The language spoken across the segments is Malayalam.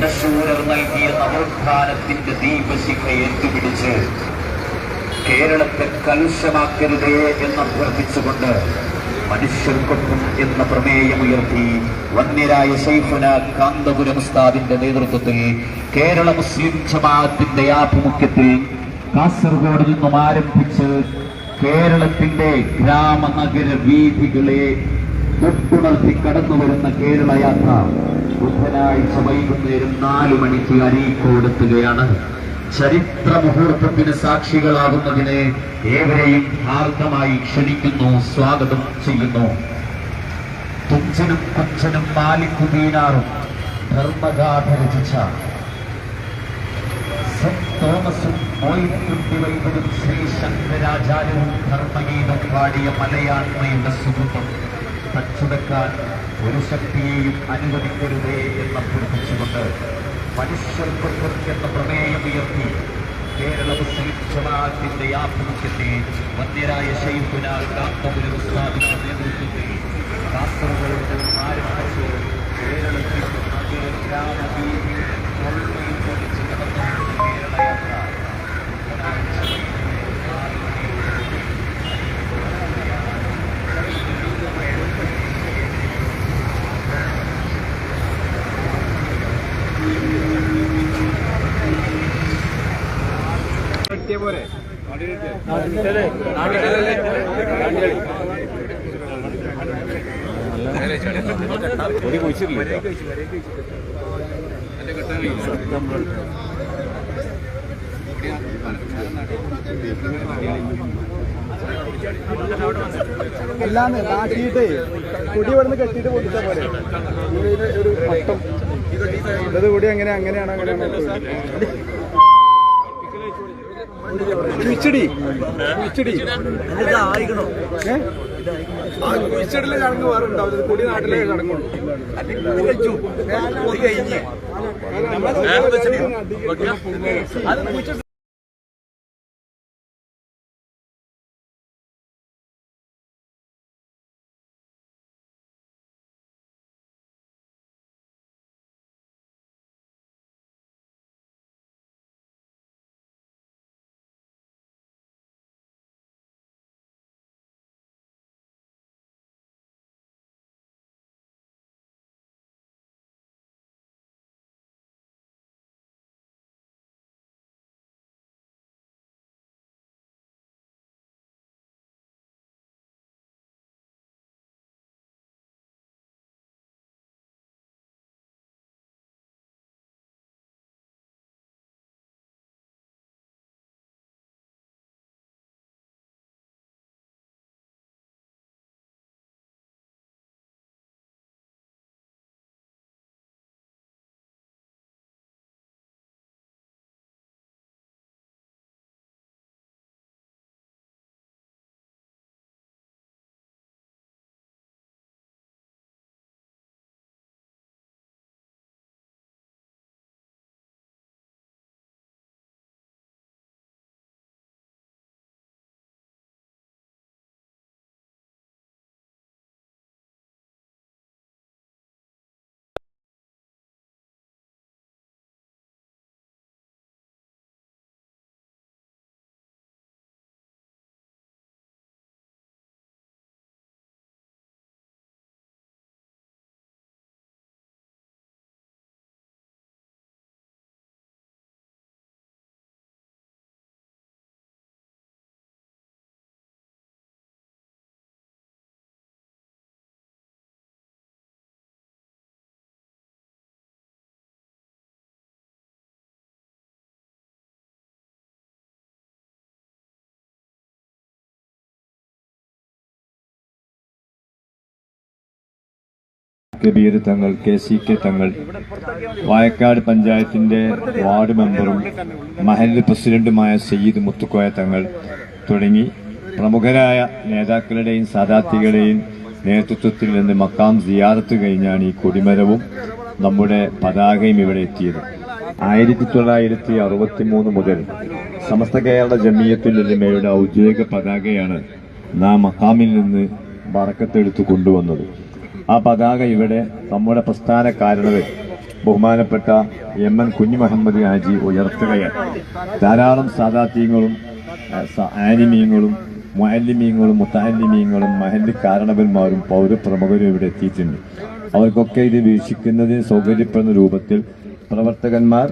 ഭരണശൂരർ നൽകിയ നവോത്ഥാനത്തിന്റെ ദീപശിഖ ഏറ്റുപിടിച്ച് കേരളത്തെ കലുഷമാക്കരുതേ എന്നഭ്യർത്ഥിച്ചുകൊണ്ട് മനുഷ്യർക്കൊപ്പം എന്ന പ്രമേയമുയർത്തി വന്യരായ ശൈഖുന കാന്തപുരം ഉസ്താദിന്റെ നേതൃത്വത്തിൽ കേരള മുസ്ലിം ജമാഅത്തിന്റെ ആഭിമുഖ്യത്തിൽ കാസർഗോഡ് നിന്നും ആരംഭിച്ച് കേരളത്തിന്റെ ഗ്രാമനഗര വീഥികളെ തൊട്ടുണർത്തി കടന്നുവരുന്ന കേരള യാത്ര ബുധനാഴ്ച വൈകുന്നേരം 4 മണിക്ക് അരീക്കോടെത്തുകയാണ്. ചരിത്ര മുഹൂർത്തത്തിന് സാക്ഷികളാകുന്നതിന് ഏവരെയും ഹാർദമായി ക്ഷണിക്കുന്നു, സ്വാഗതം ചെയ്യുന്നു. തുഞ്ചനും കുഞ്ചനും മാലിക്കുദീനാറും ധർമ്മഗാഥ രചിച്ച സെന്റ് തോമസും മോയിൻകുട്ടി വൈദ്യരും ശ്രീ ശങ്കരാചാര്യവും ധർമ്മഗീതം പാടിയ മലയാണ്മയുടെ സുഹൃത്തും തച്ചുടക്കാൻ ഒരു ശക്തിയെയും അനുവദിക്കരുതേ എന്നഭ്യർത്ഥിച്ചുകൊണ്ട് മനുഷ്യർക്കൊപ്പം എന്ന പ്രമേയമുയർത്തി കേരള മുസ്ലിം ജമാഅത്തിന്റെ ആഭിമുഖ്യത്തിൽ വന്യരായ ശൈഖുന കാന്തപുരം ഉസ്താദിന്റെ നേതൃത്വത്തിൽ കാസർഗോഡ് ആരംഭിച്ച് കേരളത്തിൽ ഗ്രാമവീഥി പൊളിച്ച് കടന്നു കേരള യാത്ര പോലെ അല്ലാന്ന് നാട്ടിയിട്ട് കുടി ഇവിടുന്ന് കെട്ടിയിട്ട് പൊട്ടിച്ച പോലെ ഒരു പട്ടം ഇത് കൂടി അങ്ങനെയാണ് കുഴിച്ചടി കുഴിച്ചടിലെ ചടങ്ങ് വേറെ ഉണ്ടാവും. കുടി നാട്ടിലെ ചടങ്ങുള്ളൂ. കബീർ തങ്ങൾ, KCK തങ്ങൾ, വായക്കാട് പഞ്ചായത്തിന്റെ വാർഡ് മെമ്പറും മഹല്ല് പ്രസിഡന്റുമായ സയ്യിദ് മുത്തുക്കോയ തങ്ങൾ തുടങ്ങി പ്രമുഖരായ നേതാക്കളുടെയും സാദാത്തികളുടെയും നേതൃത്വത്തിൽ നിന്ന് മക്കാം സിയാറത്ത് കഴിഞ്ഞാണ് ഈ കൊടിമരവും നമ്മുടെ പതാകയും ഇവിടെ എത്തിയത്. 1963 മുതൽ സമസ്ത കേരള ജമിയത്തുൽ ഉലമയുടെ ഔദ്യോഗിക പതാകയാണ് നാം മക്കാമിൽ നിന്ന് ബറക്കത്തെടുത്ത് കൊണ്ടുവന്നത്. ആ പതാക ഇവിടെ നമ്മുടെ പ്രസ്ഥാന കാരണവർ ബഹുമാനപ്പെട്ട എം.എൻ. കുഞ്ഞുമുഹമ്മദ് ഹാജി ഉയർത്തുകയാണ്. ധാരാളം സാദാത്യങ്ങളും ആനിമീങ്ങളും മുഅല്ലിമീങ്ങളും മുത്തഅല്ലിമീങ്ങളും മഹല്ല് കാരണവന്മാരും പൗരപ്രമുഖരും ഇവിടെ എത്തിയിട്ടുണ്ട്. അവർക്കൊക്കെ ഇത് വീക്ഷിക്കുന്നതിന് സൗകര്യപ്പെടുന്ന രൂപത്തിൽ പ്രവർത്തകന്മാർ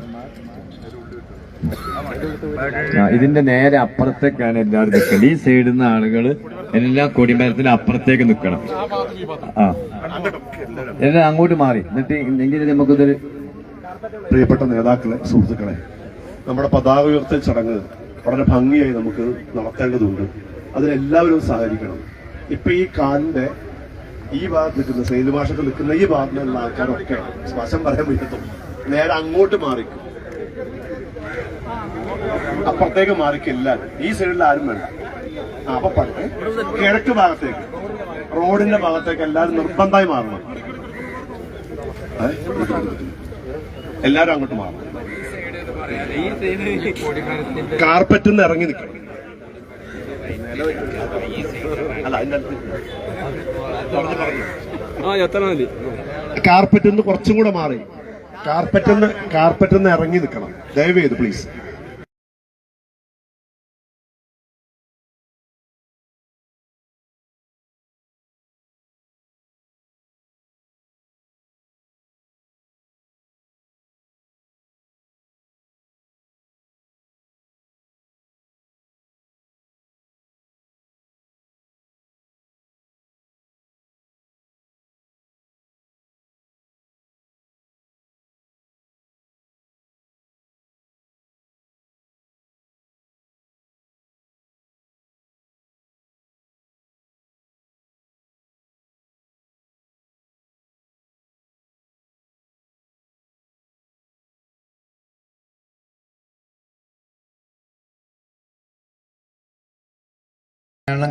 ഇതിന്റെ നേരെ അപ്പുറത്തേക്കാണ് എല്ലാവരും നിൽക്കുന്നത്. ഈ സൈഡിൽ നിന്ന് ആളുകൾ എല്ലാ കൊടിമരത്തിന് അപ്പുറത്തേക്ക് നിൽക്കണം. എല്ലാം അങ്ങോട്ട് മാറി എന്നിട്ട് എങ്കിലും നമുക്കിതൊരു പ്രിയപ്പെട്ട നേതാക്കളെ, സുഹൃത്തുക്കളെ, നമ്മുടെ പതാക ഉയർത്തൽ ചടങ്ങ് വളരെ ഭംഗിയായി നമുക്ക് നടത്തേണ്ടതുണ്ട്. അതിലെല്ലാവരും സഹകരിക്കണം. ഇപ്പൊ ഈ കാലിന്റെ ഈ ഭാഗത്ത് നിൽക്കുന്ന സെയിൽ ഭാഷക്ക് നിൽക്കുന്ന ഈ ഭാഗത്തുള്ള ആൾക്കാരൊക്കെ വശം പറയാൻ പറ്റത്തും നേരെ അങ്ങോട്ട് മാറിക്കും, അപ്പുറത്തേക്ക് മാറിക്കില്ല. ഈ സൈഡിൽ ആരും വേണ്ട. അപ്പൊ പണ്ട് കിഴക്ക് ഭാഗത്തേക്ക് റോഡിന്റെ ഭാഗത്തേക്ക് എല്ലാവരും നിർബന്ധമായി മാറണം. എല്ലാരും അങ്ങോട്ട് മാറണം. കാർപ്പറ്റിൽ നിന്ന് ഇറങ്ങി നിൽക്കണം. കാർപ്പറ്റിൽ നിന്ന് കുറച്ചും കൂടെ മാറി കാർപ്പറ്റിൽ നിന്ന് ഇറങ്ങി നിൽക്കണം. ദയവ് ചെയ്ത് പ്ലീസ്.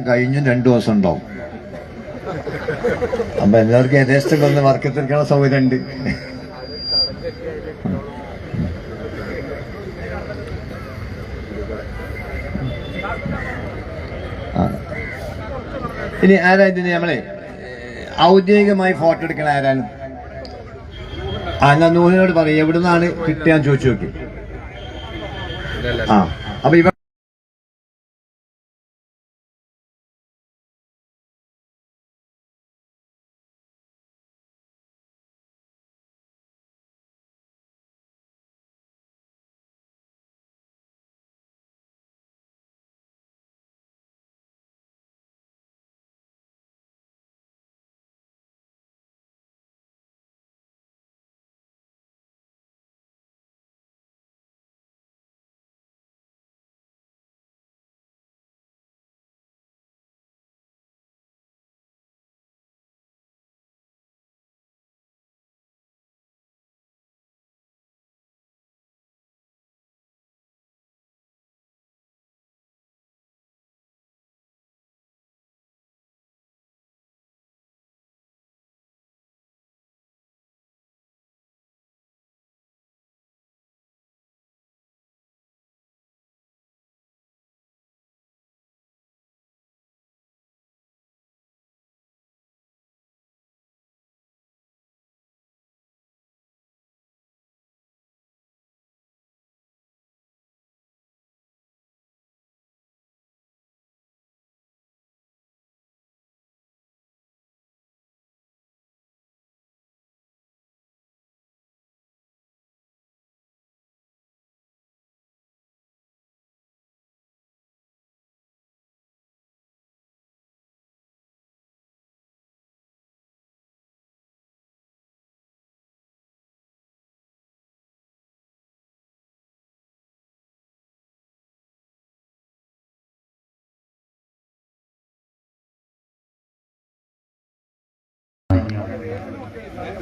കഴിഞ്ഞും 2 ദിവസം ഉണ്ടാവും. അപ്പൊ എല്ലാവർക്കും യഥേഷ്ടം വന്ന് വർക്കത്തിരിക്കാനുള്ള സൗകര്യം ഉണ്ട്. ഇനി ആരാ ഇതിന് നമ്മളെ ഔദ്യോഗികമായി ഫോട്ടോ എടുക്കണ ആരാണ്? എന്നാ നൂലിനോട് പറയും എവിടുന്നാണ് കിട്ടിയാന്ന് ചോദിച്ചു നോക്കി. അപ്പൊ ഇവ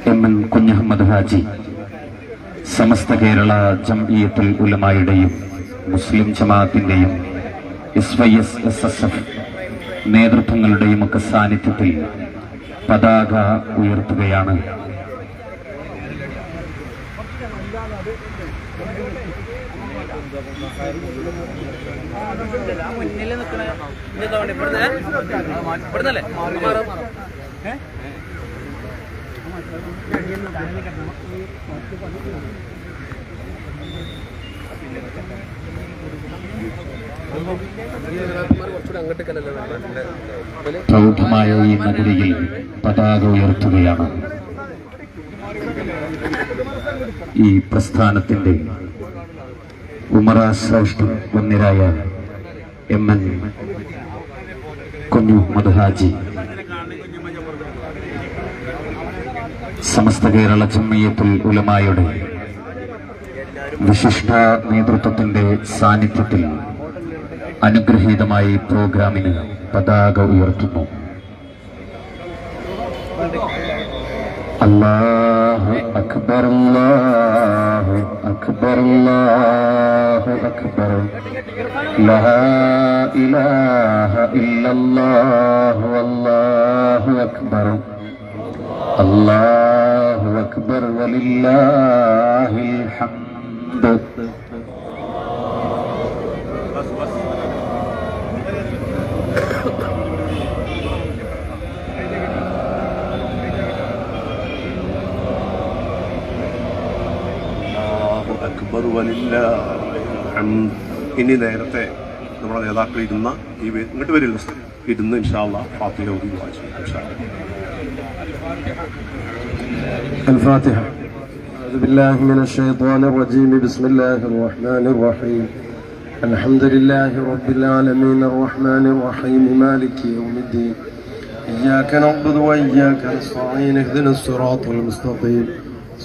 എം.എൻ. കുഞ്ഞുമുഹമ്മദ് ഹാജി സമസ്ത കേരള ജംഇയ്യത്തുൽ ഉലമായുടെയും മുസ്ലിം ജമാഅത്തിന്റെയും SYS-SSF നേതൃത്വങ്ങളുടെയും ഒക്കെ സാന്നിധ്യത്തിൽ പതാക ഉയർത്തുകയാണ്. പ്രൗഢമായ ഈ നഗരിയിൽ പതാക ഉയർത്തുകയാണ് ഈ പ്രസ്ഥാനത്തിന്റെ ഉമറ ശ്രേഷ്ഠൻ വന്യരായ MN കുഞ്ഞു മുഹമ്മദ് ഹാജി, സമസ്ത കേരള ജംഇയ്യത്തുൽ ഉലമായുടെ വിശിഷ്ട നേതൃത്വത്തിന്റെ സാന്നിധ്യത്തിൽ അനുഗ്രഹീതമായി പ്രോഗ്രാമിന് പതാക ഉയർത്തുന്നു. അല്ലാഹു അക്ബർ, അല്ലാഹു അക്ബർ, അല്ലാഹു അക്ബർ, ലാ ഇലാഹ ഇല്ലല്ലാഹു, അല്ലാഹു അക്ബർ, അല്ലാഹു അക്ബർ, വലില്ലാഹിൽ ഹംദ്. അക്ബർ വലില്ലാഹിൽ ഹംദ്. ഇനി നേരത്തെ നമ്മുടെ നേതാക്കൾ ഇരുന്ന ഈ ഇങ്ങോട്ട് വരില്ല ഇരുന്ന് ഇൻഷാ അല്ലാഹ് ഫാത്തിഹ ഓതി ദുആ ചെയ്യും ഇൻഷാ അല്ലാഹ്. الفاتحة. أعوذ بالله من الشيطان الرجيم. بسم الله الرحمن الرحيم. الحمد لله رب العالمين الرحمن الرحيم مالك يوم الدين. إياك نعبد وإياك نستعين. اهدنا الصراط المستقيم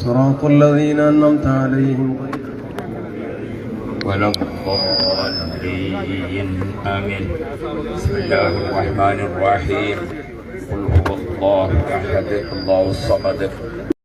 صراط الذين أنعمت عليهم ولا الضالين آمين. بسم الله الرحمن الرحيم. قل هو الله أحد الله الصمد